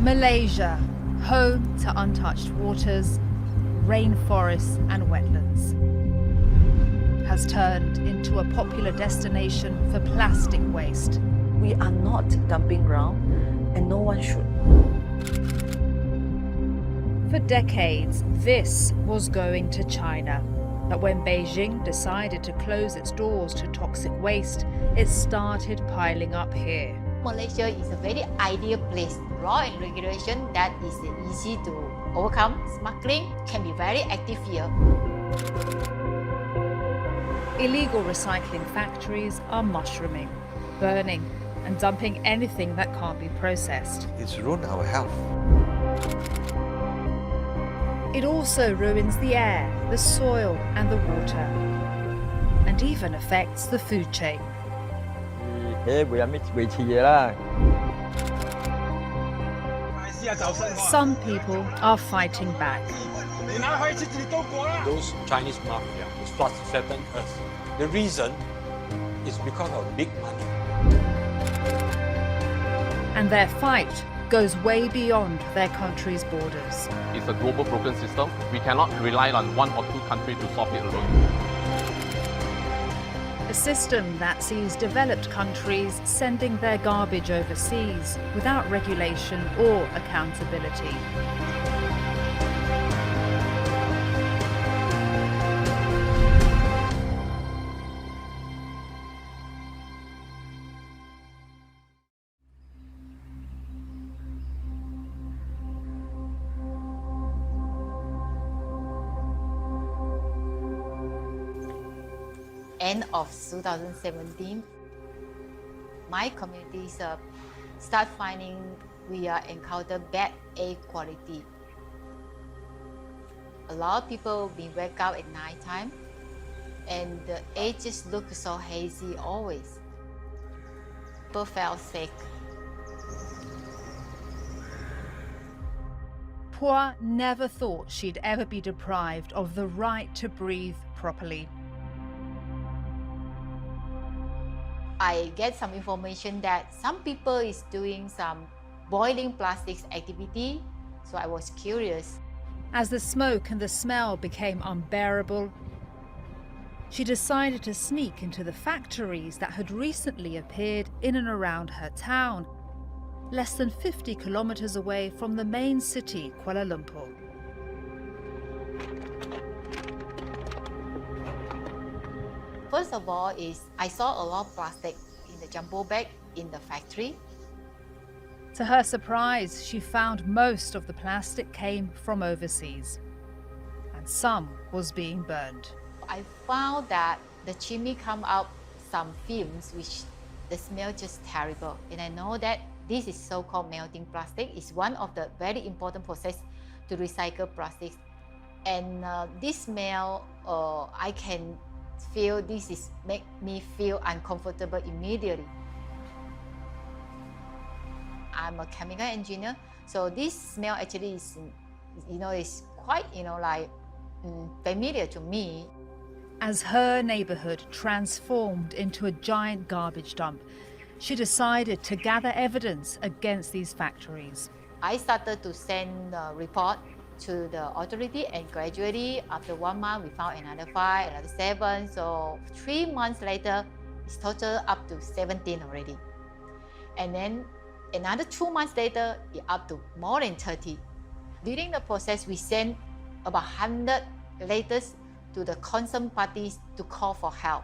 Malaysia, home to untouched waters, rainforests and wetlands, has turned into a popular destination for plastic waste. We are not dumping ground, and no one should. For decades, this was going to China. But when Beijing decided to close its doors to toxic waste, it started piling up here. Malaysia is a very ideal place. Law and regulation that is easy to overcome. Smuggling can be very active here. Illegal recycling factories are mushrooming, burning and dumping anything that can't be processed. It's ruined our health. It also ruins the air, the soil and the water, and even affects the food chain. Some people are fighting back. Those Chinese mafia is trying to threaten us. The reason is because of big money. And their fight goes way beyond their country's borders. It's a global broken system. We cannot rely on one or two countries to solve it alone. A system that sees developed countries sending their garbage overseas without regulation or accountability. End of 2017, my communities start finding we are encounter bad air quality. A lot of people been wake up at night time, and the air just looks so hazy always. People felt sick. Pua never thought she'd ever be deprived of the right to breathe properly. I get some information that some people is doing some boiling plastics activity, so I was curious. As the smoke and the smell became unbearable, she decided to sneak into the factories that had recently appeared in and around her town, less than 50 kilometers away from the main city, Kuala Lumpur. First of all I saw a lot of plastic in the jumbo bag in the factory. To her surprise, she found most of the plastic came from overseas, and some was being burned. I found that the chimney come out some fumes which the smell just terrible, and I know that this is so-called melting plastic. It's one of the very important process to recycle plastics, and this smell I can feel this is make me feel uncomfortable immediately. I'm a chemical engineer, so this smell actually is, is quite, familiar to me. As her neighborhood transformed into a giant garbage dump, she decided to gather evidence against these factories. I started to send a report to the authority, and gradually after 1 month we found another 5, another 7, so 3 months later it's total up to 17 already, and then another 2 months later it's up to more than 30. During the process we sent about 100 letters to the concerned parties to call for help.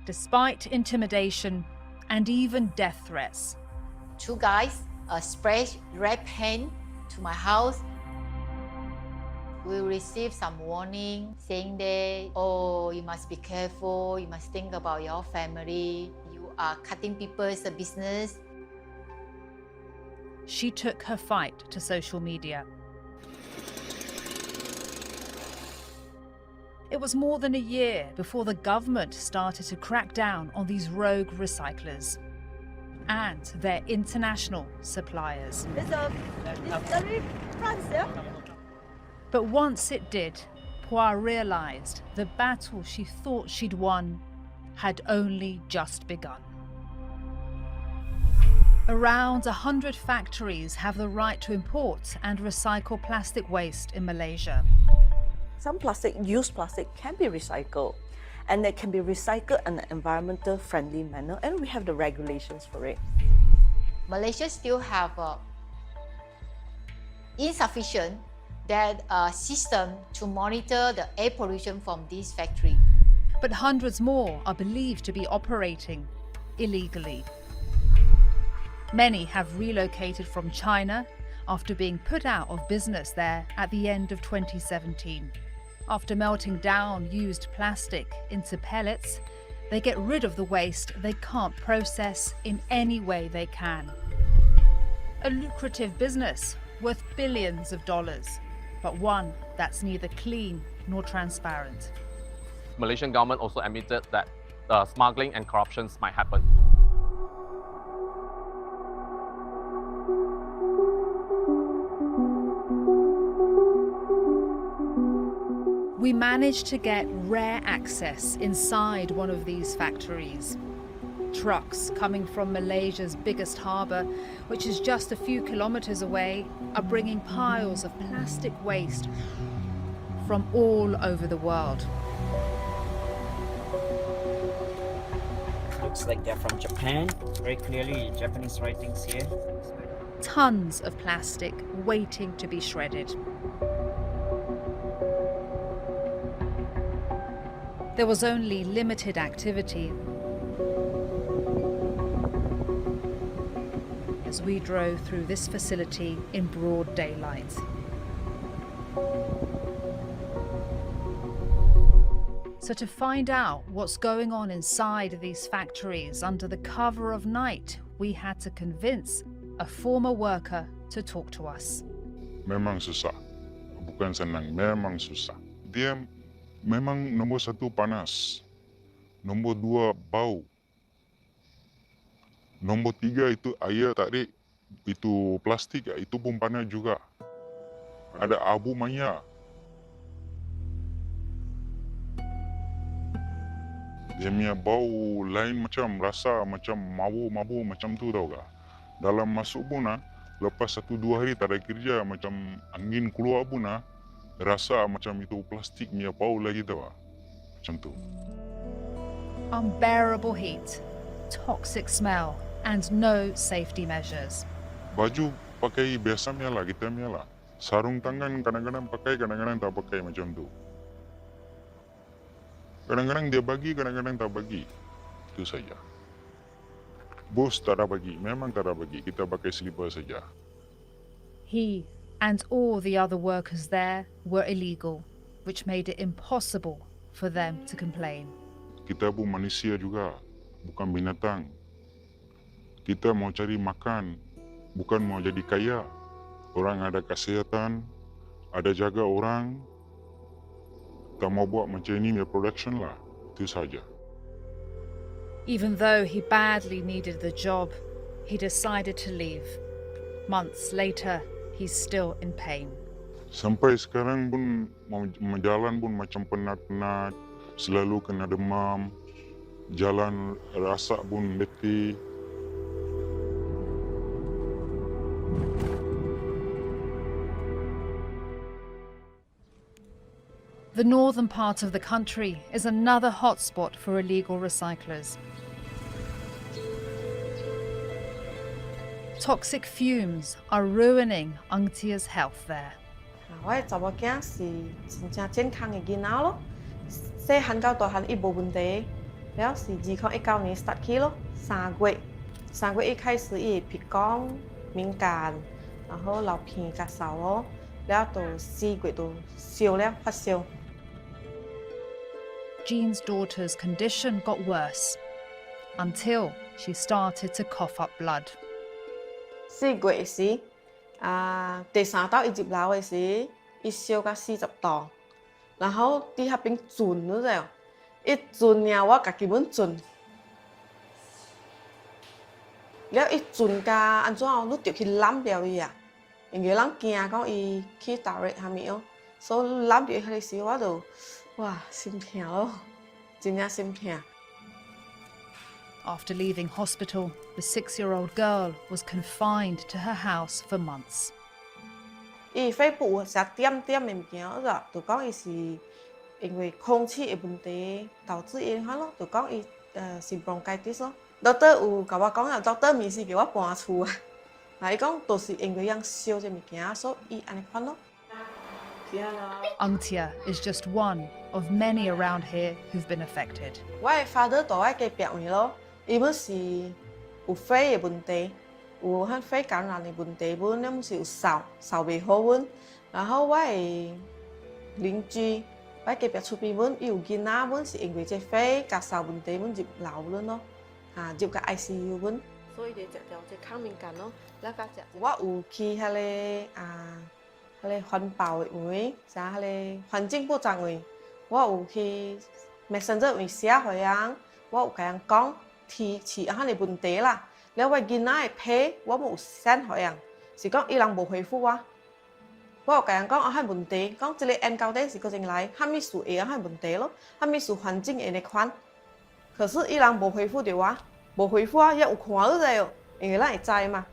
Despite intimidation and even death threats, 2 guys sprayed red paint to my house. We received some warning saying that, oh, you must be careful, you must think about your family, you are cutting people's business. She took her fight to social media. It was more than a year before the government started to crack down on these rogue recyclers and their international suppliers. But once it did, Pua realized the battle she thought she'd won had only just begun. Around 100 factories have the right to import and recycle plastic waste in Malaysia. Some used plastic can be recycled, and it can be recycled in an environmental friendly manner, and we have the regulations for it. Malaysia still have insufficient system to monitor the air pollution from this factory. But hundreds more are believed to be operating illegally. Many have relocated from China after being put out of business there at the end of 2017. After melting down used plastic into pellets, they get rid of the waste they can't process in any way they can. A lucrative business worth billions of dollars, but one that's neither clean nor transparent. Malaysian government also admitted that smuggling and corruptions might happen. We managed to get rare access inside one of these factories. Trucks coming from Malaysia's biggest harbour, which is just a few kilometres away, are bringing piles of plastic waste from all over the world. Looks like they're from Japan. Very clearly Japanese writings here. Tons of plastic waiting to be shredded. There was only limited activity as we drove through this facility in broad daylight. So to find out what's going on inside these factories under the cover of night, we had to convince a former worker to talk to us. Memang susah, bukan senang, memang susah. Dia memang nombor satu panas, nombor dua bau, nombor tiga itu air tarik, itu plastik, itu pun panas juga. Ada abu maya. Dia punya bau lain macam, rasa macam mabu-mabu macam tu tau gak. Dalam masuk pun lepas 1-2 hari tak ada kerja, macam angin keluar pun rasa macam itu plastik punya bau lagi tau gak. Macam tu. Unbearable heat, toxic smell, and no safety measures. Baju pakai biasa punya lah, kita punya lah. Sarung tangan kadang-kadang pakai, kadang-kadang tak pakai macam tu. Kadang-kadang dia bagi, kadang-kadang tak bagi. Itu saja. Bos tak ada bagi, memang tak ada bagi. Kita pakai slipper saja. He and all the other workers there were illegal, which made it impossible for them to complain. Kita pun manusia juga, bukan binatang. Kita mau cari makan, bukan mau jadi kaya. Orang ada kesihatan, ada jaga orang. Tak mau buat macam ini punya production lah. Itu saja. Even though he badly needed the job, he decided to leave. Months later, he's still in pain. Sampai sekarang pun mau jalan pun macam penat-penat, selalu kena demam, jalan rasa pun letih. The northern part of the country is another hotspot for illegal recyclers. Toxic fumes are ruining Ang Tia's health there. 我的查某囝是真正健康的囡仔咯，细汉到大汉伊无问题，了是2019年 start 起咯，3月一开始伊会鼻孔敏感，然后流鼻甲嗽咯，了到4月就烧了发烧。 Jean's daughter's condition got worse until she started to cough up blood. 4月時，第3週伊入樓嘅時，伊燒到40度，然後底下邊轉，你知哦？伊轉呀，我家己本轉，了伊轉甲安怎哦？你着去攬掉伊啊，因為人驚講伊去direct蝦米哦，所以攬掉伊嗰時我就。 哇，心痛咯，真正心痛。After leaving hospital, the 6-year-old girl was confined to her house for months. 伊肺部食点的物件，就讲伊是因为空气的问题导致伊款咯，就讲伊是 bronchitis 咯。doctor 有甲我讲啊 ，doctor 面是叫我搬厝啊，伊讲都是因为养烧这物件，所以伊安尼款咯。Angtia is just one of many around here who've been affected. 我的 father 在我隔壁位咯，伊本是有肺的问题，有迄肺感染的问题，本了是有扫袂好阮。然后我的邻居，我隔壁厝边阮伊有囡仔，阮是因为这肺甲扫问题，阮入留阮咯，入甲 ICU 阮。所以就食掉这抗敏感咯，แล้วก็食。我有去迄个迄个环保的位，啥迄个环境部长位，我有去 Messenger 位写互人，我有甲人讲饲啊遐个问题啦。了我囡仔的批，我冇有 send 互人，是讲伊人无回复我。我有甲人讲遐问题，讲即个 N 到底是个怎来，虾米事会遐问题咯，虾米事环境会来款。可是伊人无回复着我，无回复我，也有看到在哦，因为咱会知嘛。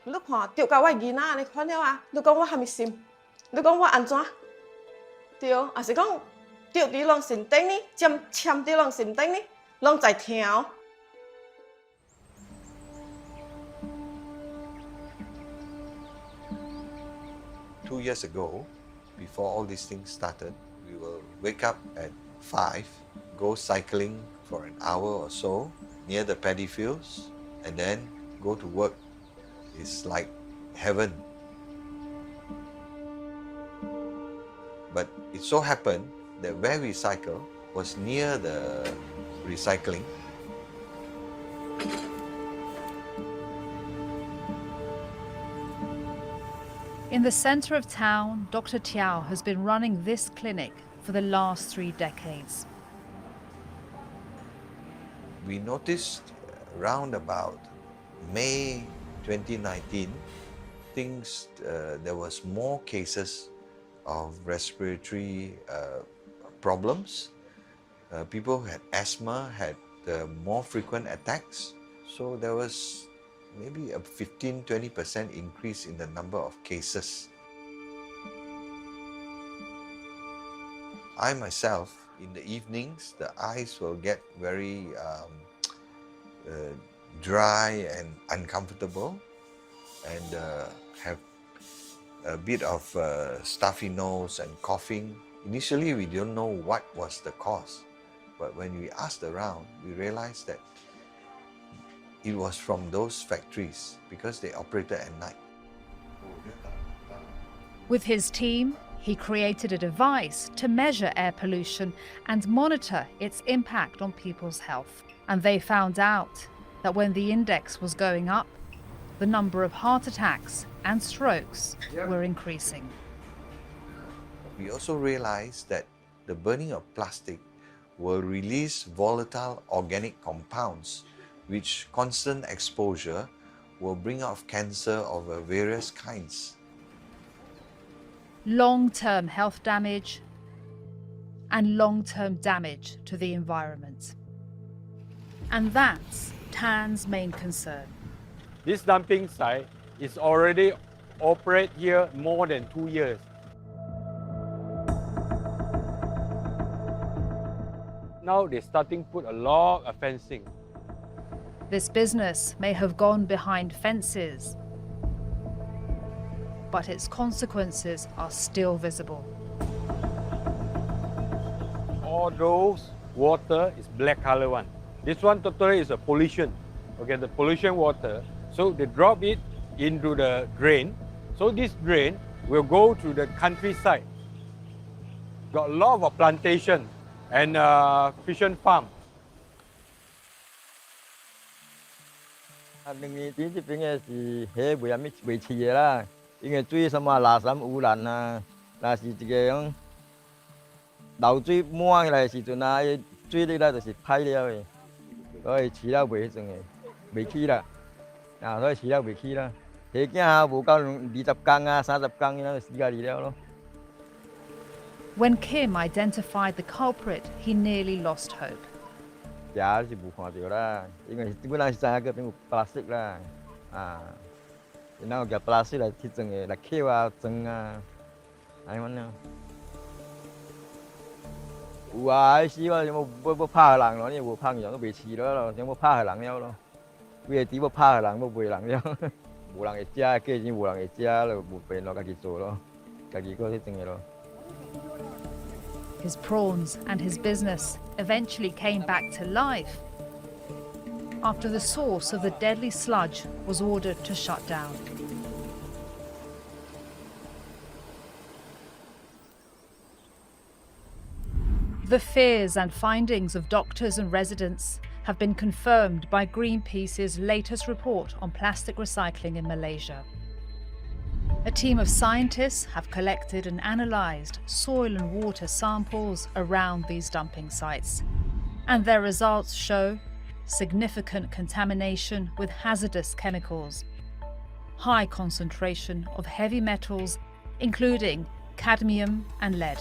你看，丢到我囡仔安尼款了啊！你讲我虾米心？你讲我安怎？对，也是讲丢伫人身顶呢，签伫人身顶呢，人在听哦。2 years ago, before all these things started, we will wake up at 5, go cycling for an hour or so near the paddy fields, and then go to work. It's like heaven. But it so happened that where we cycle was near the recycling. In the centre of town, Dr. Tiao has been running this clinic for the last 3 decades. We noticed around about May 2019, there was more cases of respiratory problems. People who had asthma had more frequent attacks. So there was maybe a 15-20% increase in the number of cases. I myself, in the evenings, the eyes will get very dry and uncomfortable, and have a bit of stuffy nose and coughing. Initially, we don't know what was the cause, but when we asked around, we realized that it was from those factories because they operated at night. With his team, he created a device to measure air pollution and monitor its impact on people's health. And they found out that when the index was going up, the number of heart attacks and strokes were increasing. We also realized that the burning of plastic will release volatile organic compounds, which constant exposure will bring out cancer of various kinds. Long-term health damage and long-term damage to the environment. And that's Tan's main concern. This dumping site is already operate here more than 2 years. Now they're starting to put a lot of fencing. This business may have gone behind fences, but its consequences are still visible. All those water is black color one. This one totally is a pollution. Okay, the pollution water. So they drop it into the drain. So this drain will go to the countryside. Got a lot of plantation and fishing farm. 2020这边的是海袂啥物袂饲的啦，因为水什么垃圾污染啊，若是一个种漏水满起来的时阵啊，伊水里啦就是歹了的，所以饲了袂迄种的，袂起啦，所以饲了袂起啦。下囝啊无到20天啊、30天，就死家己了咯。When Kim identified the culprit, he nearly lost hope. 假是无看到啦，因为基本上是三个变有 plastic 啦，然后个 plastic 来去装的，来扣啊、装啊，安尼样。有啊，死我要拍人咯，你无拍人都袂饲咯，想要拍人了咯，规个猪要拍人要卖人了，无人会食，价钱无人会食咯，无变咯，家己做咯，家己过去装的咯。His prawns and his business eventually came back to life after the source of the deadly sludge was ordered to shut down. The fears and findings of doctors and residents have been confirmed by Greenpeace's latest report on plastic recycling in Malaysia. A team of scientists have collected and analysed soil and water samples around these dumping sites, and their results show significant contamination with hazardous chemicals, high concentration of heavy metals including cadmium and lead.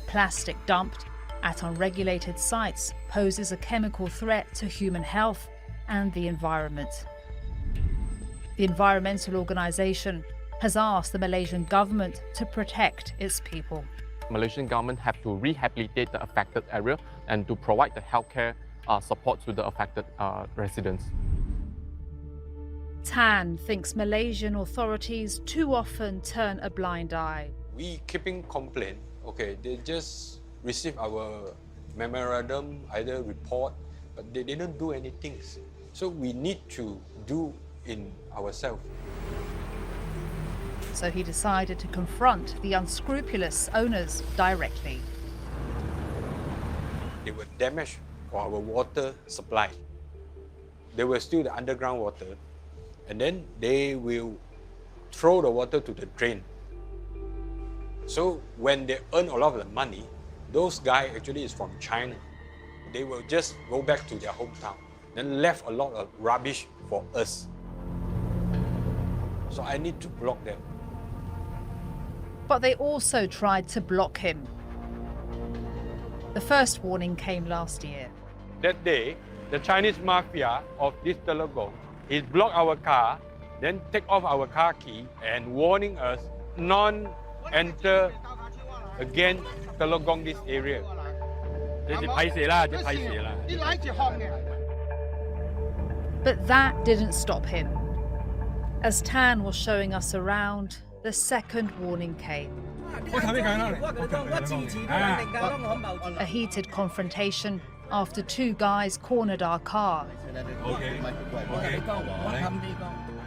Plastic dumped at unregulated sites poses a chemical threat to human health and the environment. The environmental organisation has asked the Malaysian government to protect its people. Malaysian government have to rehabilitate the affected area and to provide the healthcare support to the affected residents. Tan thinks Malaysian authorities too often turn a blind eye. We keeping complaint, okay, they just receive our memorandum, either report, but they didn't do anything. So we need to do in ourselves. So he decided to confront the unscrupulous owners directly. They were damaged for our water supply. They were still the underground water, and then they will throw the water to the drain. So when they earn a lot of the money, those guys actually is from China. They will just go back to their hometown, then left a lot of rubbish for us. So I need to block them. But they also tried to block him. The first warning came last year. That day, the Chinese mafia of this Telagong, he blocked our car, then take off our car key and warning us non-enter again Telagong this area. But that didn't stop him. As Tan was showing us around, the second warning came. A heated confrontation after two guys cornered our car.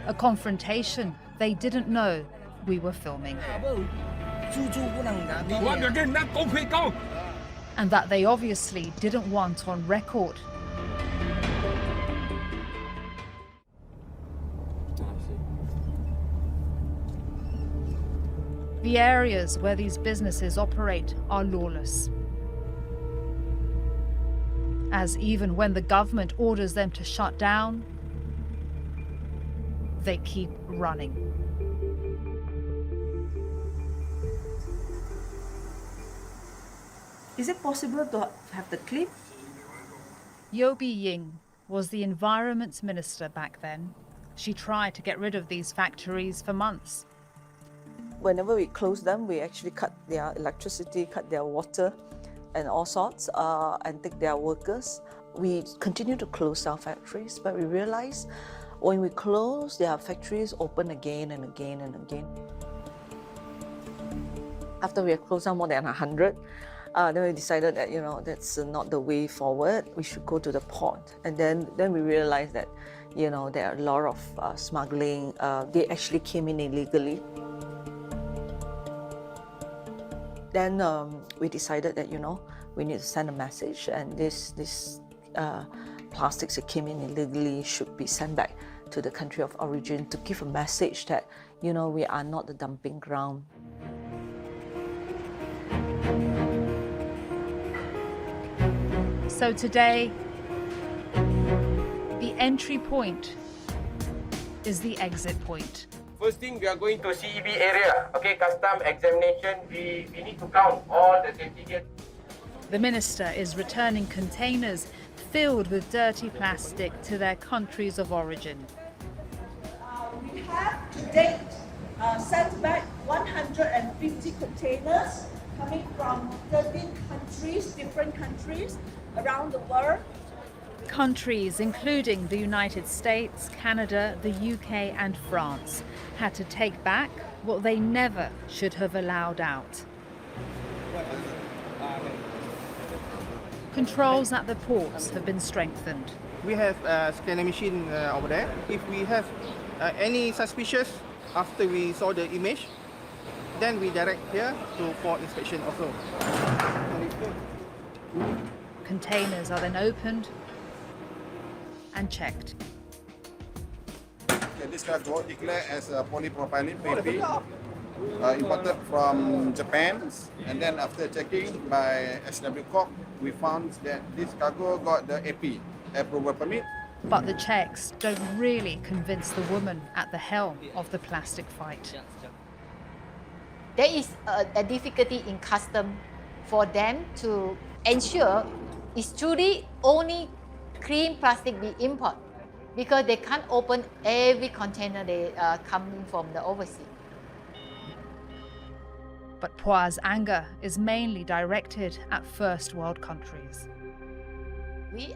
A confrontation they didn't know we were filming. And that they obviously didn't want on record. The areas where these businesses operate are lawless, as even when the government orders them to shut down, they keep running. Is it possible to have the clip? Yobi Ying was the environment minister back then. She tried to get rid of these factories for months. Whenever we close them, we actually cut their electricity, cut their water and all sorts, and take their workers. We continue to close our factories, but we realize when we close, their factories open again and again and again. After we have closed down more than 100, then we decided that, that's not the way forward. We should go to the port. And then we realized that, there are a lot of smuggling. They actually came in illegally. Then we decided that, we need to send a message, and this plastics that came in illegally should be sent back to the country of origin to give a message that, we are not the dumping ground. So today, the entry point is the exit point. First thing, we are going to CEB area. Okay, custom examination, we need to count all the safety gear. The minister is returning containers filled with dirty plastic to their countries of origin. We have to date sent back 150 containers coming from 13 countries, different countries around the world. Countries including the United States, Canada, the UK and France had to take back what they never should have allowed out. Controls at the ports have been strengthened. We have a scanner machine over there. If we have any suspicious after we saw the image, then we direct here for inspection also. Containers are then opened and checked. Okay, this cargo declared as a polypropylene PP, imported from Japan, and then after checking by SW Corp, we found that this cargo got the AP, approval permit. But the checks don't really convince the woman at the helm of the plastic fight. There is a difficulty in custom for them to ensure it's truly only clean plastic we import, because they can't open every container they coming from the overseas. But Phua's anger is mainly directed at first world countries. We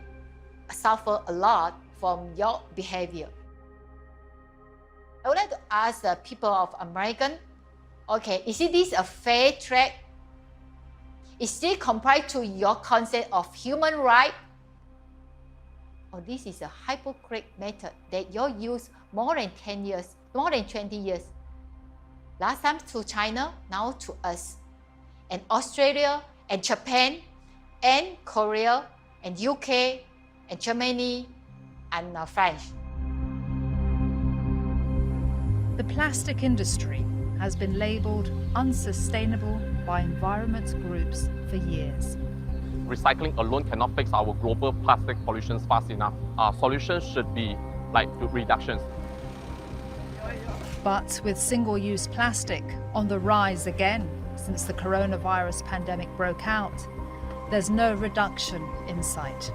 suffer a lot from your behavior. I would like to ask the people of American, okay, is this a fair trade? Is it compliant to your concept of human right? Or this is a hypocrite method that you use more than 10 years, more than 20 years. Last time to China, now to us. And Australia, and Japan, and Korea, and UK, and Germany, and French. The plastic industry has been labelled unsustainable by environment groups for years. Recycling alone cannot fix our global plastic pollution fast enough. Our solution should be like reductions. But with single-use plastic on the rise again since the coronavirus pandemic broke out, there's no reduction in sight.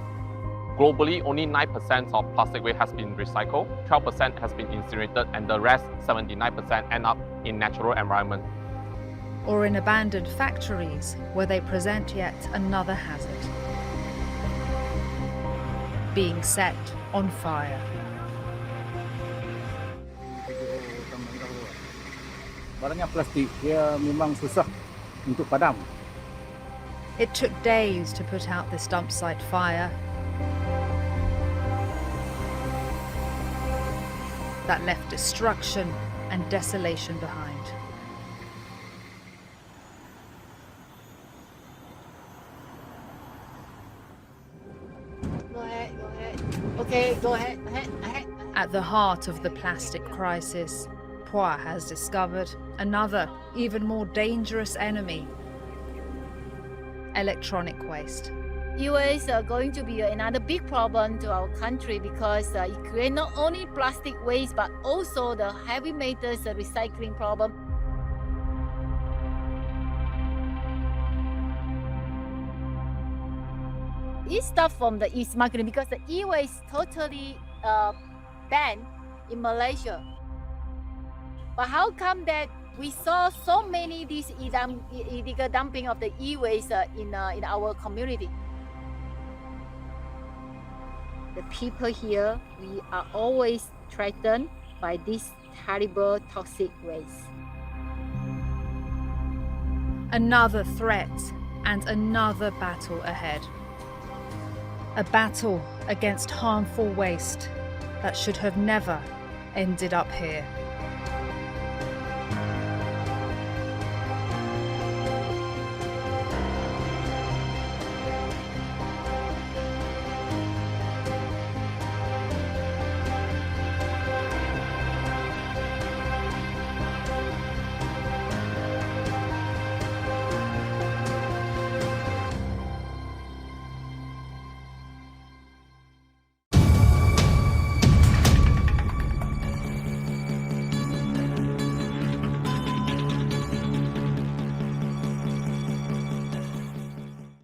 Globally, only 9% of plastic waste has been recycled, 12% has been incinerated, and the rest, 79%, end up in natural environment. Or in abandoned factories where they present yet another hazard. Being set on fire. Barangnya plastik, dia memang susah untuk padam. It took days to put out this dump site fire that left destruction and desolation behind. Go ahead. Okay, go ahead. At the heart of the plastic crisis, Phua has discovered another, even more dangerous enemy: electronic waste. E-waste are going to be another big problem to our country because it creates not only plastic waste but also the heavy metals recycling problem. It starts from the East market because the e-waste totally banned in Malaysia. But how come that we saw so many these illegal dumping of the e-waste in our community? The people here, we are always threatened by this terrible toxic waste. Another threat and another battle ahead. A battle against harmful waste that should have never ended up here.